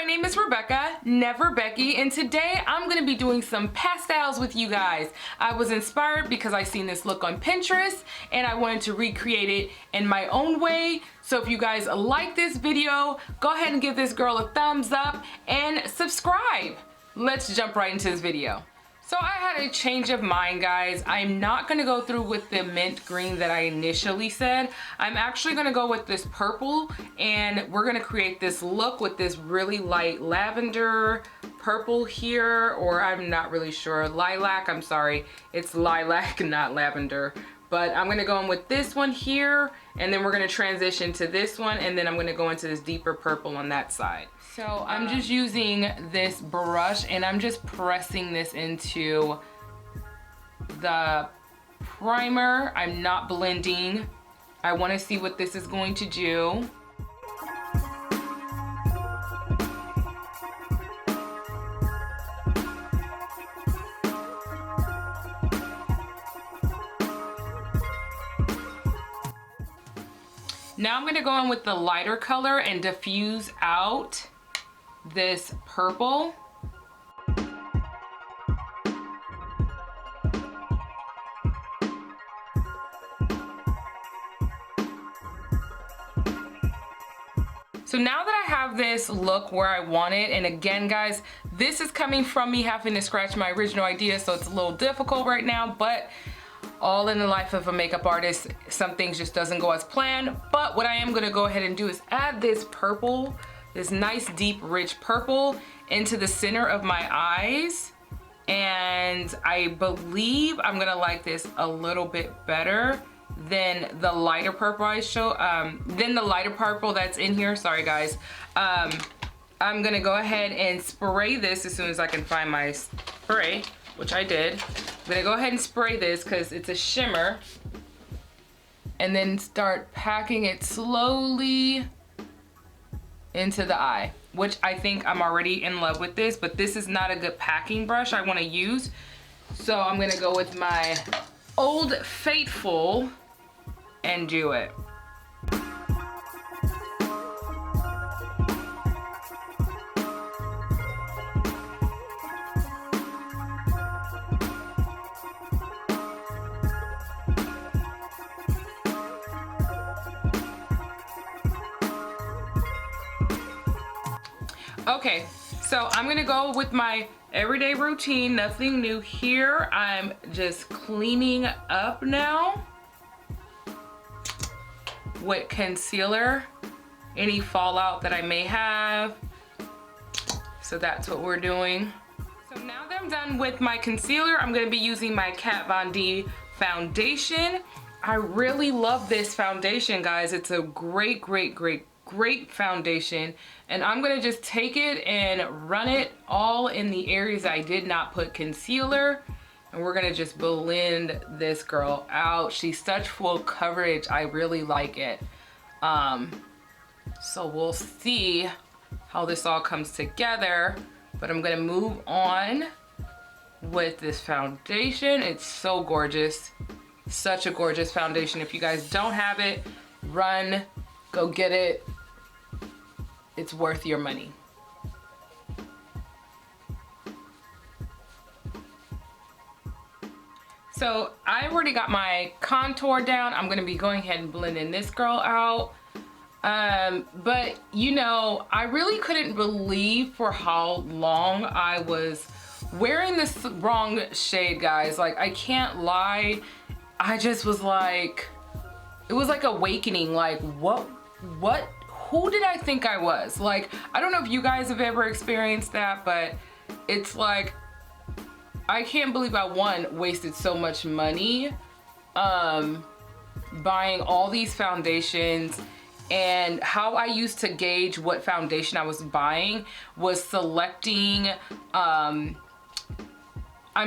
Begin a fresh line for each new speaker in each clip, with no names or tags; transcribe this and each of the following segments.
name is Rebecca, never Becky, and today I'm gonna be doing some pastels with you guys. I was inspired because I seen this look on Pinterest and I wanted to recreate it in my own way. So if you guys like this video, go ahead and give this girl a thumbs up and subscribe. Let's jump right into this video. So I had a change of mind, guys. I'm not gonna go through with the mint green that I initially said. I'm actually gonna go with this purple, and we're gonna create this look with this really light lavender purple here, or I'm not really sure. Lilac, I'm sorry. It's lilac, not lavender. But I'm gonna go in with this one here, and then we're gonna transition to this one, and then I'm gonna go into this deeper purple on that side. So I'm just using this brush and I'm just pressing this into the primer. I'm not blending. I wanna see what this is going to do. Now I'm gonna go in with the lighter color and diffuse out this purple. So now that I have this look where I want it, and again guys, this is coming from me having to scratch my original idea, so it's a little difficult right now, but all in the life of a makeup artist, some things just doesn't go as planned. But what I am gonna go ahead and do is add this purple, this nice deep rich purple into the center of my eyes. And I believe I'm gonna like this a little bit better than the lighter purple I show, than the lighter purple that's in here, sorry guys. I'm gonna go ahead and spray this as soon as I can find my spray, which I did. I'm gonna go ahead and spray this because it's a shimmer, and then start packing it slowly into the eye, which I think I'm already in love with this, but this is not a good packing brush I want to use. So I'm gonna go with my Old Faithful and do it. Okay, so I'm gonna go with my everyday routine, nothing new here. I'm just cleaning up now with concealer, any fallout that I may have. So that's what we're doing. So now that I'm done with my concealer, I'm gonna be using my Kat Von D foundation. I really love this foundation, guys. It's a great foundation, and I'm gonna just take it and run it all in the areas I did not put concealer, and we're gonna just blend this girl out. She's such full coverage. I really like it. So we'll see how this all comes together, but I'm gonna move on with this foundation. It's so gorgeous, such a gorgeous foundation. If you guys don't have it, run, go get it. It's worth your money. So I already got my contour down. I'm gonna be going ahead and blending this girl out. But you know, I really couldn't believe for how long I was wearing this wrong shade, guys. Like, I can't lie. I just was like, it was like awakening, like what, who did I think I was? Like, I don't know if you guys have ever experienced that, but it's like, I can't believe I, one, wasted so much money buying all these foundations. And how I used to gauge what foundation I was buying was selecting, I'm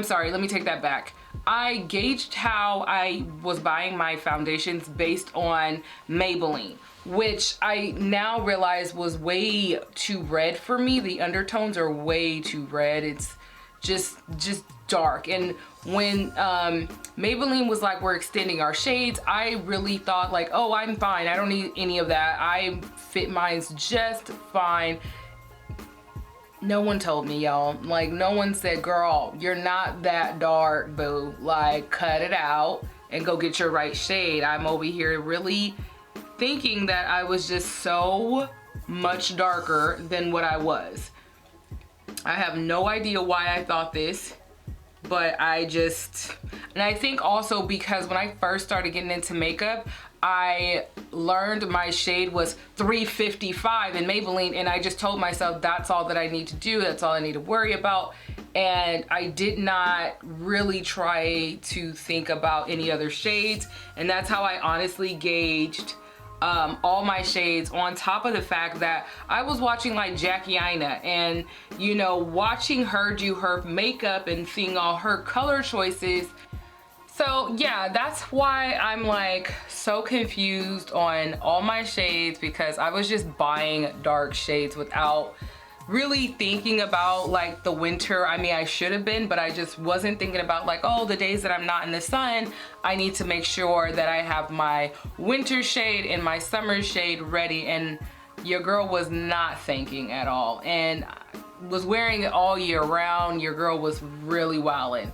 sorry, let me take that back. I gauged how I was buying my foundations based on Maybelline, which I now realize was way too red for me. The undertones are way too red. It's just dark. And when Maybelline was like, we're extending our shades, I really thought like, oh, I'm fine. I don't need any of that. I fit mine's just fine. No one told me, y'all. Like, no one said, girl, you're not that dark, boo. Like, cut it out and go get your right shade. I'm over here really thinking that I was just so much darker than what I was. I have no idea why I thought this, but and I think also because when I first started getting into makeup, I learned my shade was 355 in Maybelline, and I just told myself that's all that I need to do, that's all I need to worry about. And I did not really try to think about any other shades, and that's how I honestly gauged all my shades, on top of the fact that I was watching like Jackie Aina, and you know, watching her do her makeup and seeing all her color choices. So yeah, that's why I'm like so confused on all my shades, because I was just buying dark shades without really thinking about like the winter. I mean, I should have been, but I just wasn't thinking about like, oh, the days that I'm not in the sun, I need to make sure that I have my winter shade and my summer shade ready. And your girl was not thinking at all, and was wearing it all year round. Your girl was really wildin'.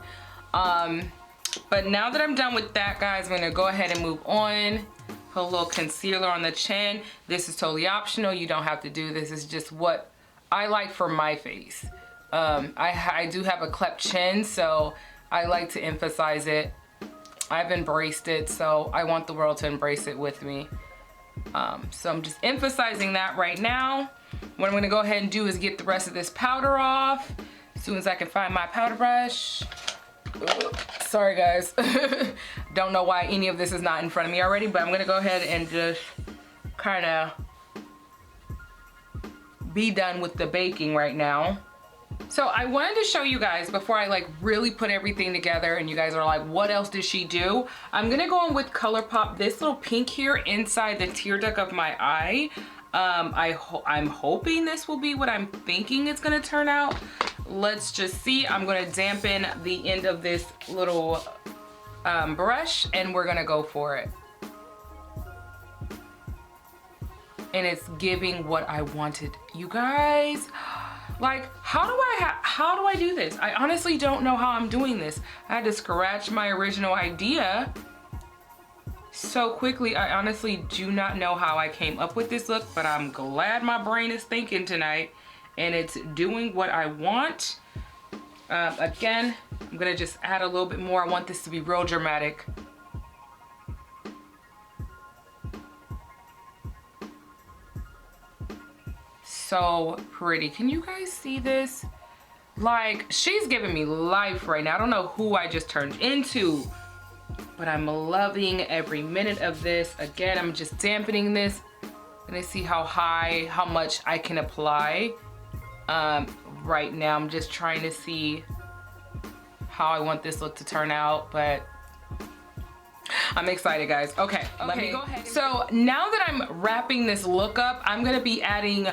But now that I'm done with that, guys, I'm gonna go ahead and move on. Put a little concealer on the chin. This is totally optional. You don't have to do this. It's just what I like for my face. I do have a cleft chin, so I like to emphasize it. I've embraced it, so I want the world to embrace it with me. So I'm just emphasizing that right now. What I'm gonna go ahead and do is get the rest of this powder off as soon as I can find my powder brush. Sorry guys, don't know why any of this is not in front of me already, but I'm gonna go ahead and just kind of be done with the baking right now. So I wanted to show you guys before I like really put everything together and you guys are like, what else did she do? I'm gonna go in with Colourpop, this little pink here inside the tear duct of my eye. I'm hoping this will be what I'm thinking it's gonna turn out. Let's just see. I'm gonna dampen the end of this little brush, and we're gonna go for it. And it's giving what I wanted, you guys. Like, how do I do this? I honestly don't know how I'm doing this. I had to scratch my original idea so quickly. I honestly do not know how I came up with this look, but I'm glad my brain is thinking tonight and it's doing what I want. Again, I'm gonna just add a little bit more. I want this to be real dramatic. So pretty. Can you guys see this? Like, she's giving me life right now. I don't know who I just turned into, but I'm loving every minute of this. Again, I'm just dampening this. And I see how much I can apply. Right now, I'm just trying to see how I want this look to turn out, but I'm excited, guys. Okay, let me go ahead. So now that I'm wrapping this look up, I'm gonna be adding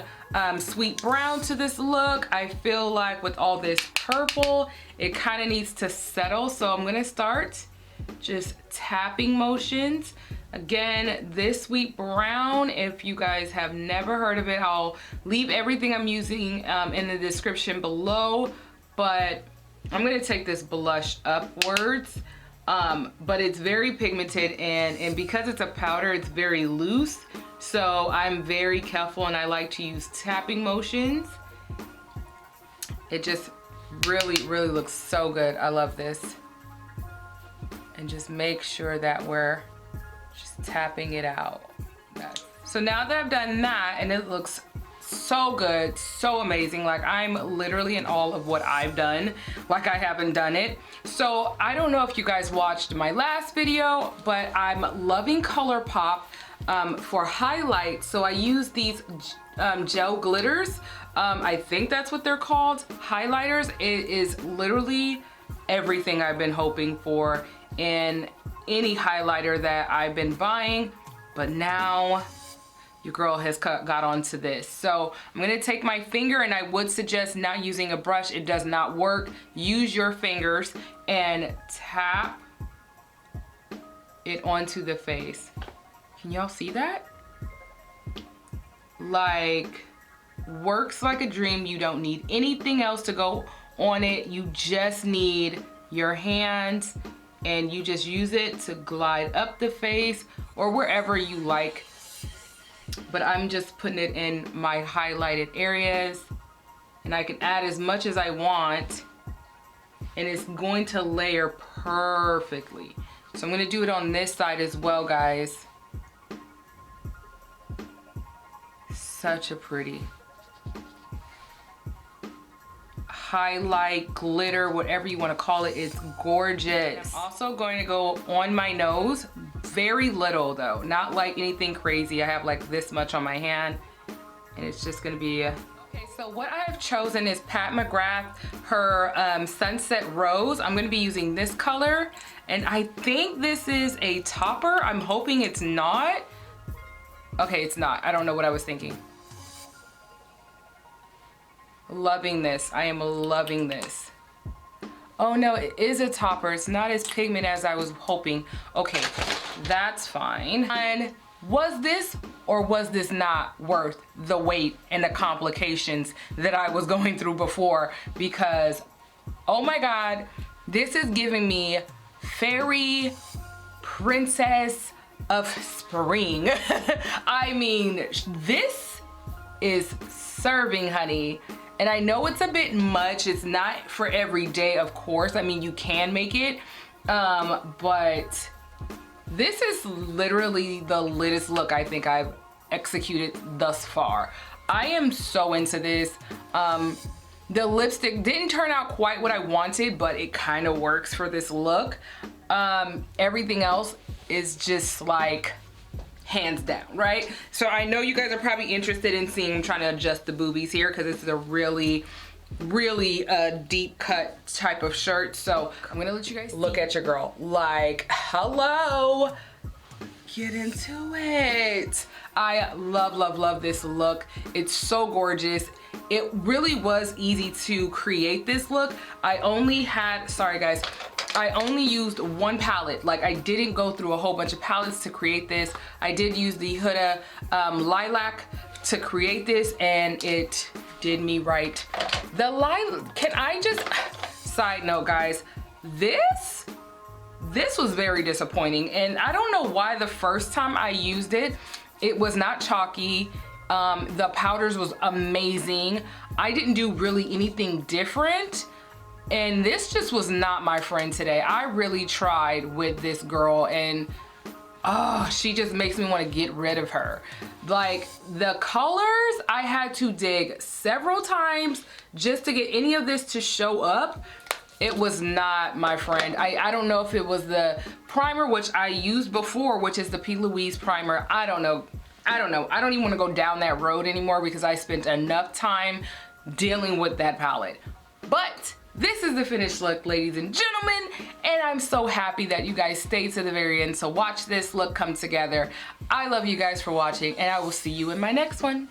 sweet brown to this look. I feel like with all this purple, it kind of needs to settle. So I'm gonna start just tapping motions. Again, this sweet brown, if you guys have never heard of it, I'll leave everything I'm using in the description below. But I'm gonna take this blush upwards. But it's very pigmented, and because it's a powder, it's very loose. So I'm very careful, and I like to use tapping motions. It just really, really looks so good. I love this. And just make sure that we're just tapping it out. So now that I've done that, and it looks so good, so amazing, like I'm literally in awe of what I've done, like I haven't done it. So I don't know if you guys watched my last video, but I'm loving Colourpop for highlights. So I use these gel glitters. I think that's what they're called, highlighters. It is literally everything I've been hoping for in any highlighter that I've been buying, but now your girl has got onto this. So I'm gonna take my finger, and I would suggest not using a brush. It does not work. Use your fingers and tap it onto the face. Can y'all see that? Like, works like a dream. You don't need anything else to go on it. You just need your hands, and you just use it to glide up the face or wherever you like. But I'm just putting it in my highlighted areas, and I can add as much as I want, and it's going to layer perfectly. So I'm gonna do it on this side as well, guys. Such a pretty highlight, glitter, whatever you want to call it. It's gorgeous. I'm also going to go on my nose, very little though, not like anything crazy. I have like this much on my hand, and it's just gonna be okay. So what I have chosen is Pat McGrath, her Sunset Rose. I'm gonna be using this color, and I think this is a topper. I'm hoping it's not. Okay, it's not. I don't know what I was thinking. Loving this. I am loving this. Oh no, it is a topper. It's not as pigment as I was hoping. Okay, that's fine. And was this or was this not worth the wait and the complications that I was going through before? Because, oh my God, this is giving me fairy princess of spring. I mean, this is serving, honey. And I know it's a bit much. It's not for every day, of course. I mean, you can make it, but this is literally the littest look I think I've executed thus far. I am so into this. The lipstick didn't turn out quite what I wanted, but it kind of works for this look. Everything else is just like hands down, right? So I know you guys are probably interested in seeing, I'm trying to adjust the boobies here because this is a really deep cut type of shirt. So I'm gonna let you guys look at your girl. Like, hello, get into it. I love this look. It's so gorgeous. It really was easy to create this look. I only had, sorry guys, I only used one palette. Like, I didn't go through a whole bunch of palettes to create this. I did use the Huda Lilac to create this, and it did me right. The lilac, can I just, side note guys, this was very disappointing, and I don't know why the first time I used it, it was not chalky. The powders was amazing. I didn't do really anything different. And this just was not my friend today. I really tried with this girl, and oh, she just makes me want to get rid of her. Like, the colors, I had to dig several times just to get any of this to show up. It was not my friend. I don't know if it was the primer, which I used before, which is the P. Louise primer. I don't know. I don't even want to go down that road anymore because I spent enough time dealing with that palette. But this is the finished look, ladies and gentlemen, and I'm so happy that you guys stayed to the very end to watch this look come together. I love you guys for watching, and I will see you in my next one.